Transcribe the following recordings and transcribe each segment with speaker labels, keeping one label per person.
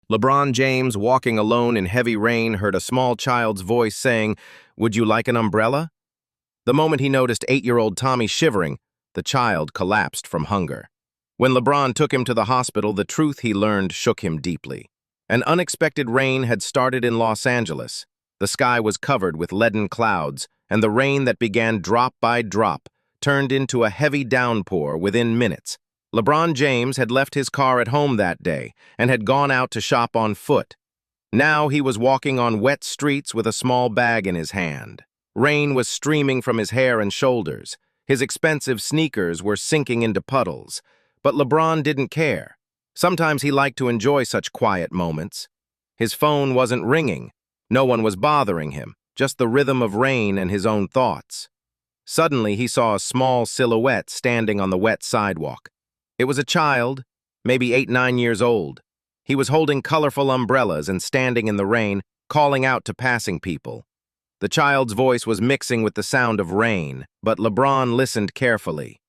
Speaker 1: LeBron James, walking alone in heavy rain, heard a small child's voice saying, "Would you like an umbrella?" The moment he noticed 8-year-old Tommy shivering, the child collapsed from hunger. When LeBron took him to the hospital, the truth he learned shook him deeply. An unexpected rain had started in Los Angeles. The sky was covered with leaden clouds, and the rain that began drop by drop turned into a heavy downpour within minutes. LeBron James had left his car at home that day and had gone out to shop on foot. Now he was walking on wet streets with a small bag in his hand. Rain was streaming from his hair and shoulders. His expensive sneakers were sinking into puddles. But LeBron didn't care. Sometimes he liked to enjoy such quiet moments. His phone wasn't ringing. No one was bothering him, just the rhythm of rain and his own thoughts. Suddenly, he saw a small silhouette standing on the wet sidewalk. It was a child, maybe 8, 9 years old. He was holding colorful umbrellas and standing in the rain, calling out to passing people. The child's voice was mixing with the sound of rain, but LeBron listened carefully.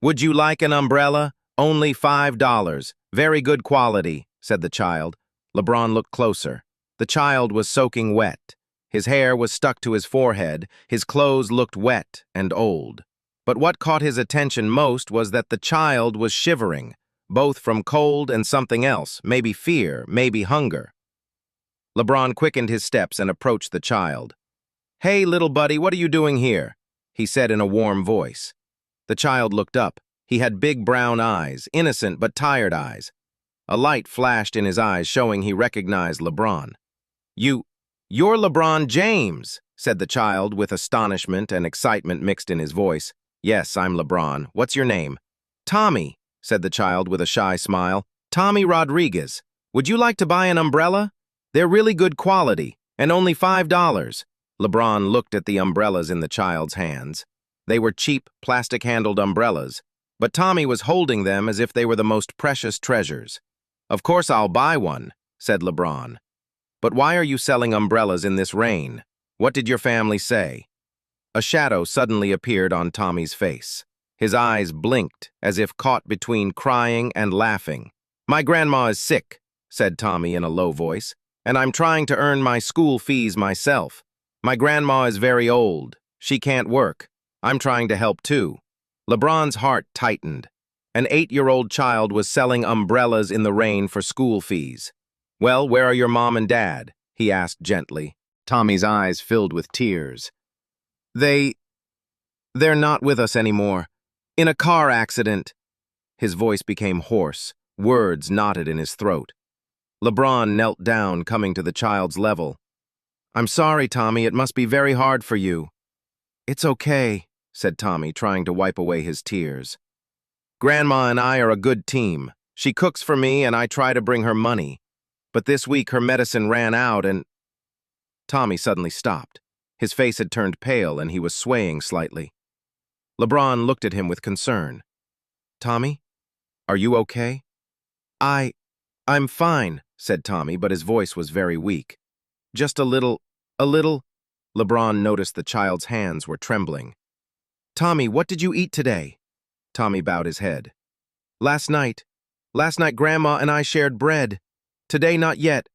Speaker 1: "Would you like an umbrella? Only $5. Very good quality," said the child. LeBron looked closer. The child was soaking wet. His hair was stuck to his forehead. His clothes looked wet and old. But what caught his attention most was that the child was shivering, both from cold and something else, maybe fear, maybe hunger. LeBron quickened his steps and approached the child. "Hey, little buddy, what are you doing here?" he said in a warm voice. The child looked up. He had big brown eyes, innocent but tired eyes. A light flashed in his eyes, showing he recognized LeBron. You're LeBron James," said the child with astonishment and excitement mixed in his voice. "Yes, I'm LeBron. What's your name?" "Tommy," said the child with a shy smile. "Tommy Rodriguez. Would you like to buy an umbrella? They're really good quality, and only $5. LeBron looked at the umbrellas in the child's hands. They were cheap, plastic-handled umbrellas, but Tommy was holding them as if they were the most precious treasures. "Of course I'll buy one," said LeBron. "But why are you selling umbrellas in this rain? What did your family say?" A shadow suddenly appeared on Tommy's face. His eyes blinked, as if caught between crying and laughing. "My grandma is sick," said Tommy in a low voice, "and I'm trying to earn my school fees myself. My grandma is very old. She can't work. I'm trying to help too." LeBron's heart tightened. An 8-year-old child was selling umbrellas in the rain for school fees. "Well, where are your mom and dad?" he asked gently. Tommy's eyes filled with tears. They're not with us anymore. In a car accident." His voice became hoarse. Words knotted in his throat. LeBron knelt down, coming to the child's level. "I'm sorry, Tommy. It must be very hard for you." "It's okay," said Tommy, trying to wipe away his tears. "Grandma and I are a good team. She cooks for me and I try to bring her money. But this week her medicine ran out and—" Tommy suddenly stopped. His face had turned pale and he was swaying slightly. LeBron looked at him with concern. "Tommy, are you okay?" I'm fine," said Tommy, but his voice was very weak. "Just a little. LeBron noticed the child's hands were trembling. "Tommy, what did you eat today?" Tommy bowed his head. Last night Grandma and I shared bread. Today, not yet."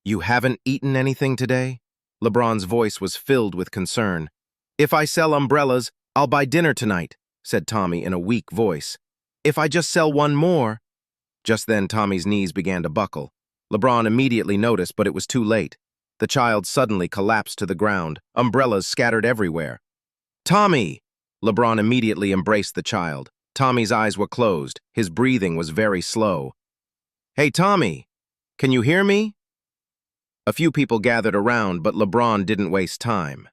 Speaker 1: "You haven't eaten anything today?" LeBron's voice was filled with concern. "If I sell umbrellas, I'll buy dinner tonight," said Tommy in a weak voice. "If I just sell one more—" Just then, Tommy's knees began to buckle. LeBron immediately noticed, but it was too late. The child suddenly collapsed to the ground, umbrellas scattered everywhere. "Tommy!" LeBron immediately embraced the child. Tommy's eyes were closed. His breathing was very slow. "Hey, Tommy! Can you hear me?" A few people gathered around, but LeBron didn't waste time.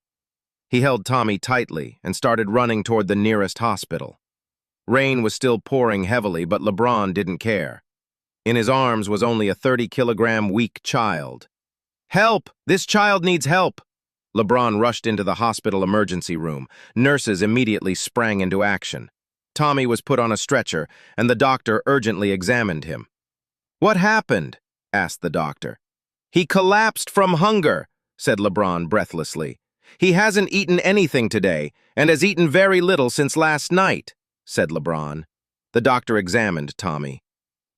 Speaker 1: He held Tommy tightly and started running toward the nearest hospital. Rain was still pouring heavily, but LeBron didn't care. In his arms was only a 30-kilogram weak child. "Help! This child needs help!" LeBron rushed into the hospital emergency room. Nurses immediately sprang into action. Tommy was put on a stretcher, and the doctor urgently examined him. "What happened?" asked the doctor. "He collapsed from hunger," said LeBron breathlessly. "He hasn't eaten anything today, and has eaten very little since last night," said LeBron. The doctor examined Tommy.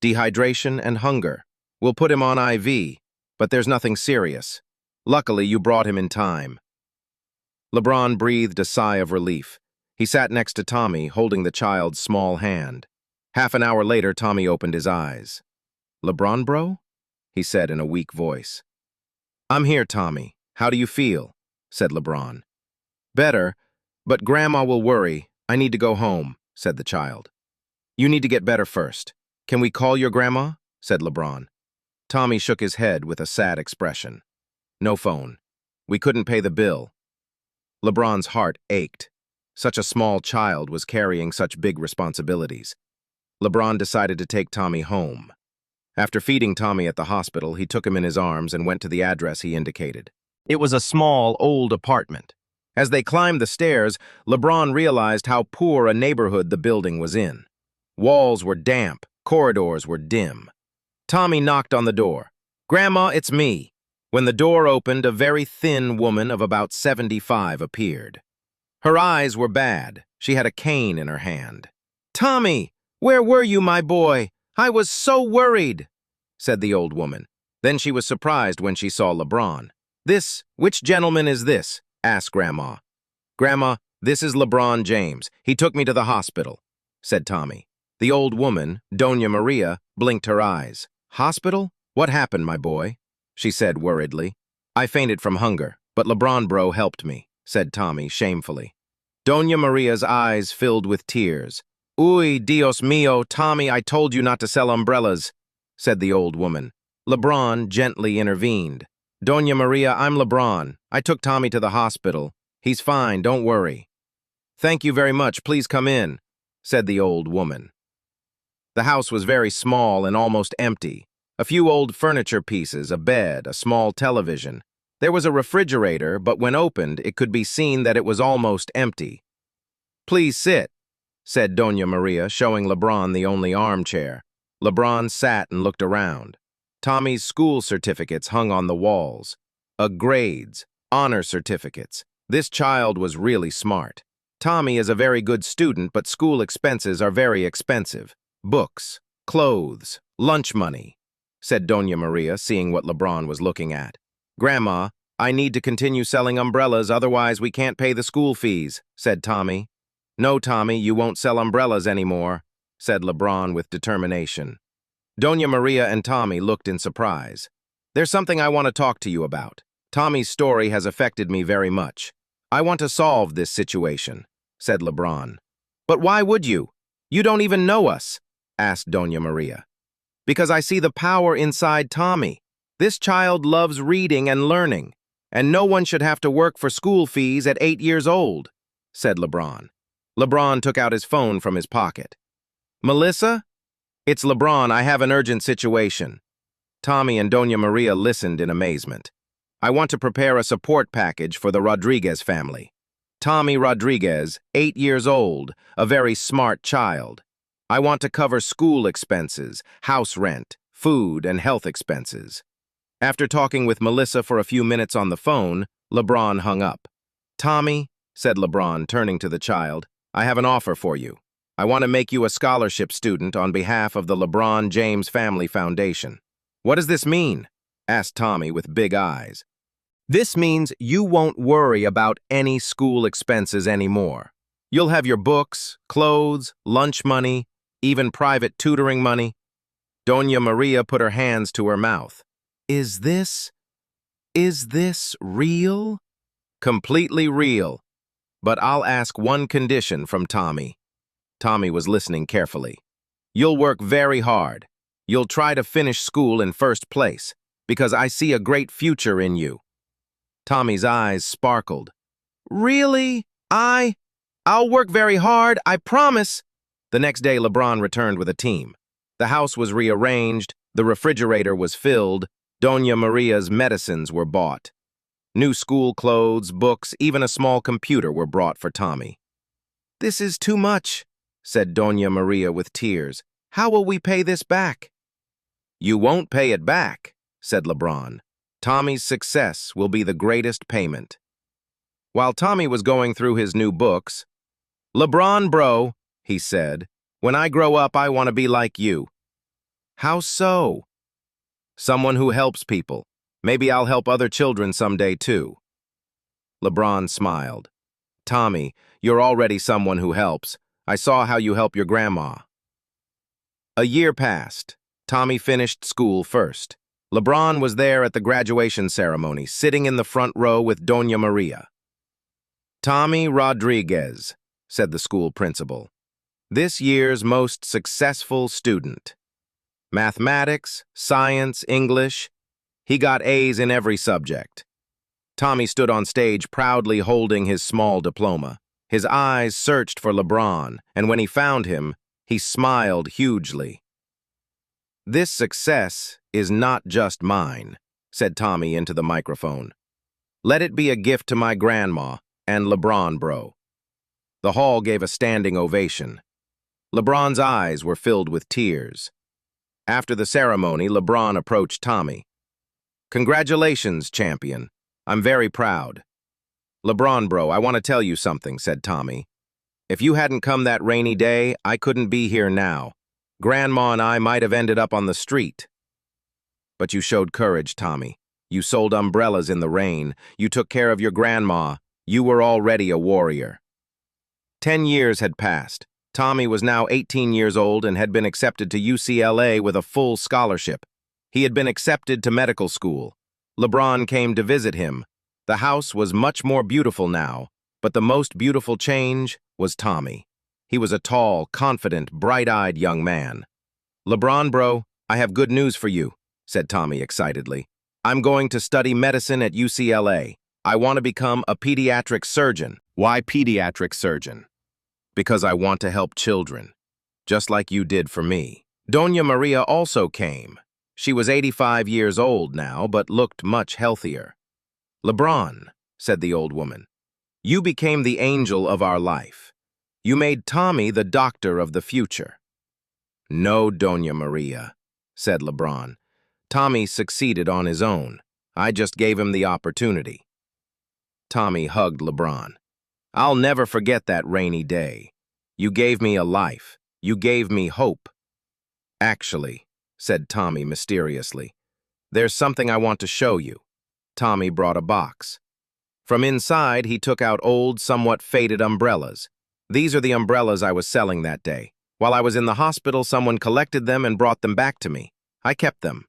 Speaker 1: "Dehydration and hunger," We'll put him on IV, but there's nothing serious. Luckily, you brought him in time." LeBron breathed a sigh of relief. He sat next to Tommy, holding the child's small hand. Half an hour later, Tommy opened his eyes. "LeBron, bro?" he said in a weak voice. "I'm here, Tommy. How do you feel?" said LeBron. "Better, but Grandma will worry. I need to go home," said the child. "You need to get better first. Can we call your grandma?" said LeBron. Tommy shook his head with a sad expression. "No phone. We couldn't pay the bill." LeBron's heart ached. Such a small child was carrying such big responsibilities. LeBron decided to take Tommy home. After feeding Tommy at the hospital, he took him in his arms and went to the address he indicated. It was a small, old apartment. As they climbed the stairs, LeBron realized how poor a neighborhood the building was in. Walls were damp, corridors were dim. Tommy knocked on the door. "Grandma, it's me." When the door opened, a very thin woman of about 75 appeared. Her eyes were bad. She had a cane in her hand. "Tommy, where were you, my boy? I was so worried," said the old woman. Then she was surprised when she saw LeBron. Which gentleman is this?" asked Grandma. "Grandma, this is LeBron James. He took me to the hospital," said Tommy. The old woman, Doña Maria, blinked her eyes. "Hospital? What happened, my boy?" she said worriedly. "I fainted from hunger, but LeBron bro helped me," said Tommy shamefully. Doña Maria's eyes filled with tears. "Uy, Dios mío, Tommy, I told you not to sell umbrellas," said the old woman. LeBron gently intervened. "Doña Maria, I'm LeBron. I took Tommy to the hospital. He's fine, don't worry." "Thank you very much, please come in," said the old woman. The house was very small and almost empty. A few old furniture pieces, a bed, a small television. There was a refrigerator, but when opened, it could be seen that it was almost empty. "Please sit," said Doña Maria, showing LeBron the only armchair. LeBron sat and looked around. Tommy's school certificates hung on the walls. Grades, honor certificates. This child was really smart. Tommy is a very good student, but school expenses are very expensive. Books, clothes, lunch money, said Doña Maria, seeing what LeBron was looking at. "Grandma, I need to continue selling umbrellas, otherwise we can't pay the school fees," said Tommy. "No, Tommy, you won't sell umbrellas anymore," said LeBron with determination. Doña Maria and Tommy looked in surprise. "There's something I want to talk to you about. Tommy's story has affected me very much. I want to solve this situation," said LeBron. "But why would you? You don't even know us," asked Doña Maria. "Because I see the power inside Tommy. This child loves reading and learning, and no one should have to work for school fees at 8 years old," said LeBron. LeBron took out his phone from his pocket. "Melissa? It's LeBron. I have an urgent situation." Tommy and Doña Maria listened in amazement. "I want to prepare a support package for the Rodriguez family. Tommy Rodriguez, 8 years old, a very smart child. I want to cover school expenses, house rent, food, and health expenses." After talking with Melissa for a few minutes on the phone, LeBron hung up. "Tommy," said LeBron, turning to the child, "I have an offer for you. I want to make you a scholarship student on behalf of the LeBron James Family Foundation." "What does this mean?" asked Tommy with big eyes. "This means you won't worry about any school expenses anymore. You'll have your books, clothes, lunch money, even private tutoring money." Doña Maria put her hands to her mouth. Is this real?" "Completely real. But I'll ask one condition from Tommy." Tommy was listening carefully. "You'll work very hard. You'll try to finish school in first place, because I see a great future in you." Tommy's eyes sparkled. "Really? I'll work very hard, I promise." The next day, LeBron returned with a team. The house was rearranged, the refrigerator was filled, Doña Maria's medicines were bought. New school clothes, books, even a small computer were brought for Tommy. "This is too much," said Doña Maria with tears. "How will we pay this back?" "You won't pay it back," said LeBron. "Tommy's success will be the greatest payment." While Tommy was going through his new books, "LeBron bro," he said, "when I grow up I want to be like you." "How so?" Someone who helps people. Maybe I'll help other children someday too. LeBron smiled. Tommy, you're already someone who helps. I saw how you help your grandma. A year passed. Tommy finished school first. LeBron was there at the graduation ceremony, sitting in the front row with Doña Maria. Tommy Rodriguez, said the school principal. This year's most successful student. Mathematics, science, English. He got A's in every subject. Tommy stood on stage proudly holding his small diploma. His eyes searched for LeBron, and when he found him, he smiled hugely. This success is not just mine, said Tommy into the microphone. Let it be a gift to my grandma and LeBron bro. The hall gave a standing ovation. LeBron's eyes were filled with tears. After the ceremony, LeBron approached Tommy. Congratulations, champion. I'm very proud. LeBron bro, I want to tell you something, said Tommy. If you hadn't come that rainy day, I couldn't be here now. Grandma and I might have ended up on the street. But you showed courage, Tommy. You sold umbrellas in the rain. You took care of your grandma. You were already a warrior. 10 years had passed. Tommy was now 18 years old and had been accepted to UCLA with a full scholarship. He had been accepted to medical school. LeBron came to visit him. The house was much more beautiful now, but the most beautiful change was Tommy. He was a tall, confident, bright-eyed young man. LeBron bro, I have good news for you, said Tommy excitedly. I'm going to study medicine at UCLA. I want to become a pediatric surgeon. Why pediatric surgeon? Because I want to help children, just like you did for me. Doña Maria also came. She was 85 years old now, but looked much healthier. LeBron, said the old woman, you became the angel of our life. You made Tommy the doctor of the future. No, Doña Maria, said LeBron. Tommy succeeded on his own. I just gave him the opportunity. Tommy hugged LeBron. I'll never forget that rainy day. You gave me a life. You gave me hope. Actually, said Tommy mysteriously, there's something I want to show you. Tommy brought a box. From inside, he took out old, somewhat faded umbrellas. These are the umbrellas I was selling that day. While I was in the hospital, someone collected them and brought them back to me. I kept them.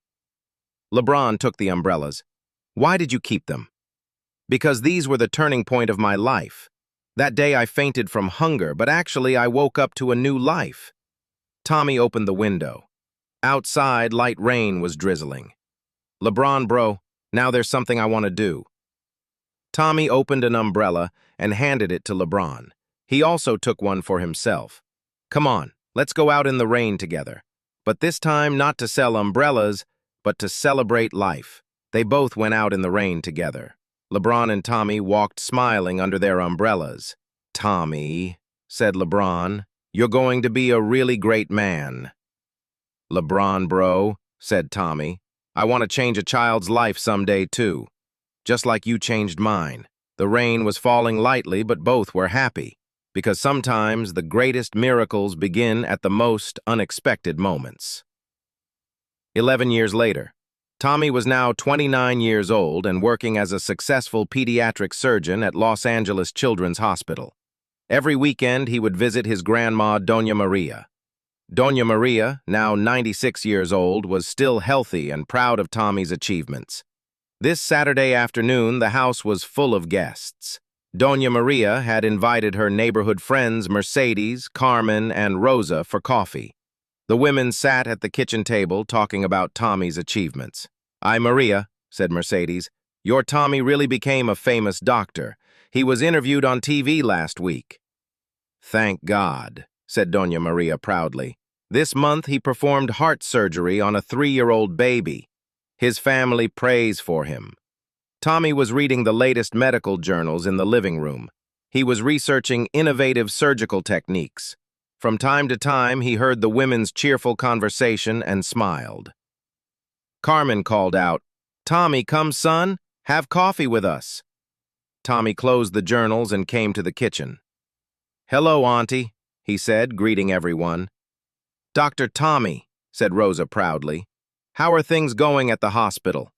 Speaker 1: LeBron took the umbrellas. Why did you keep them? Because these were the turning point of my life. That day I fainted from hunger, but actually I woke up to a new life. Tommy opened the window. Outside, light rain was drizzling. LeBron bro, now there's something I want to do. Tommy opened an umbrella and handed it to LeBron. He also took one for himself. Come on, let's go out in the rain together. But this time not to sell umbrellas, but to celebrate life. They both went out in the rain together. LeBron and Tommy walked smiling under their umbrellas. Tommy, said LeBron, you're going to be a really great man. LeBron bro, said Tommy, I want to change a child's life someday too. Just like you changed mine. The rain was falling lightly, but both were happy. Because sometimes the greatest miracles begin at the most unexpected moments. 11 years later, Tommy was now 29 years old and working as a successful pediatric surgeon at Los Angeles Children's Hospital. Every weekend, he would visit his grandma, Doña Maria. Doña Maria, now 96 years old, was still healthy and proud of Tommy's achievements. This Saturday afternoon, the house was full of guests. Doña Maria had invited her neighborhood friends Mercedes, Carmen, and Rosa for coffee. The women sat at the kitchen table talking about Tommy's achievements. Ay, Maria, said Mercedes, your Tommy really became a famous doctor. He was interviewed on TV last week. Thank God, said Doña Maria proudly. This month he performed heart surgery on a 3-year-old baby. His family prays for him. Tommy was reading the latest medical journals in the living room. He was researching innovative surgical techniques. From time to time, he heard the women's cheerful conversation and smiled. Carmen called out, Tommy, come son, have coffee with us. Tommy closed the journals and came to the kitchen. Hello, Auntie, he said, greeting everyone. Dr. Tommy, said Rosa proudly. How are things going at the hospital?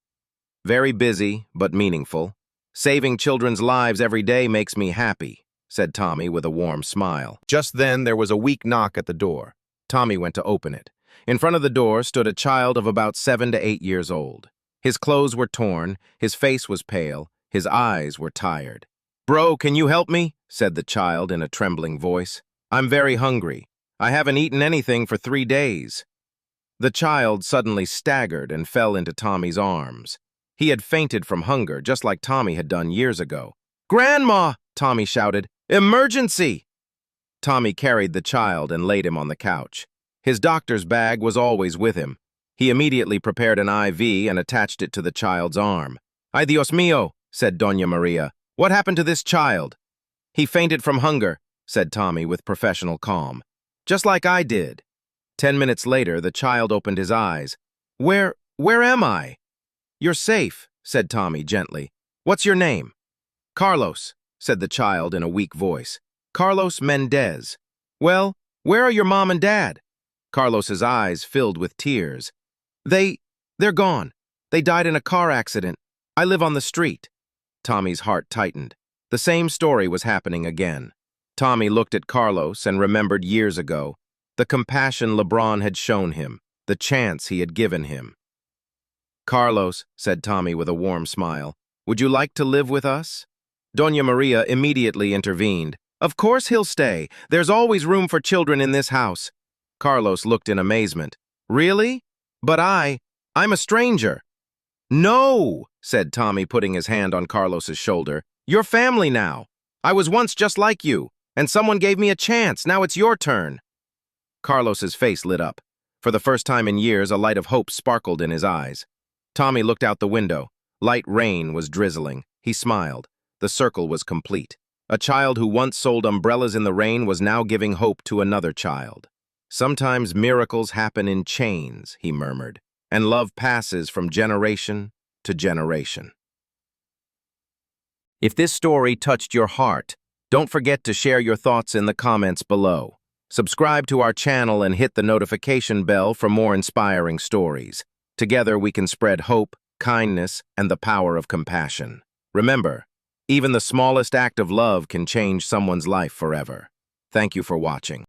Speaker 1: Very busy, but meaningful. Saving children's lives every day makes me happy, said Tommy with a warm smile. Just then, there was a weak knock at the door. Tommy went to open it. In front of the door stood a child of about 7 to 8 years old. His clothes were torn, his face was pale, his eyes were tired. "Bro, can you help me?" said the child in a trembling voice. "I'm very hungry. I haven't eaten anything for 3 days." The child suddenly staggered and fell into Tommy's arms. He had fainted from hunger, just like Tommy had done years ago. "Grandma!" Tommy shouted. "Emergency!" Tommy carried the child and laid him on the couch. His doctor's bag was always with him. He immediately prepared an IV and attached it to the child's arm. "Ay, Dios mío," said Doña Maria. "What happened to this child?" "He fainted from hunger," said Tommy with professional calm. "Just like I did." 10 minutes later, the child opened his eyes. Where am I?" "You're safe," said Tommy gently. "What's your name?" "Carlos," said the child in a weak voice. "Carlos Mendez." "Well, where are your mom and dad?" Carlos's eyes filled with tears. They're gone. They died in a car accident. I live on the street." Tommy's heart tightened. The same story was happening again. Tommy looked at Carlos and remembered years ago, the compassion LeBron had shown him, the chance he had given him. "Carlos," said Tommy with a warm smile, "would you like to live with us?" Doña Maria immediately intervened. "Of course he'll stay. There's always room for children in this house." Carlos looked in amazement. "Really? But I'm a stranger." "No," said Tommy, putting his hand on Carlos's shoulder. "You're family now. I was once just like you, and someone gave me a chance. Now it's your turn." Carlos's face lit up. For the first time in years, a light of hope sparkled in his eyes. Tommy looked out the window. Light rain was drizzling. He smiled. The circle was complete. A child who once sold umbrellas in the rain was now giving hope to another child. "Sometimes miracles happen in chains," he murmured, "and love passes from generation to generation." If this story touched your heart, don't forget to share your thoughts in the comments below. Subscribe to our channel and hit the notification bell for more inspiring stories. Together we can spread hope, kindness, and the power of compassion. Remember, even the smallest act of love can change someone's life forever. Thank you for watching.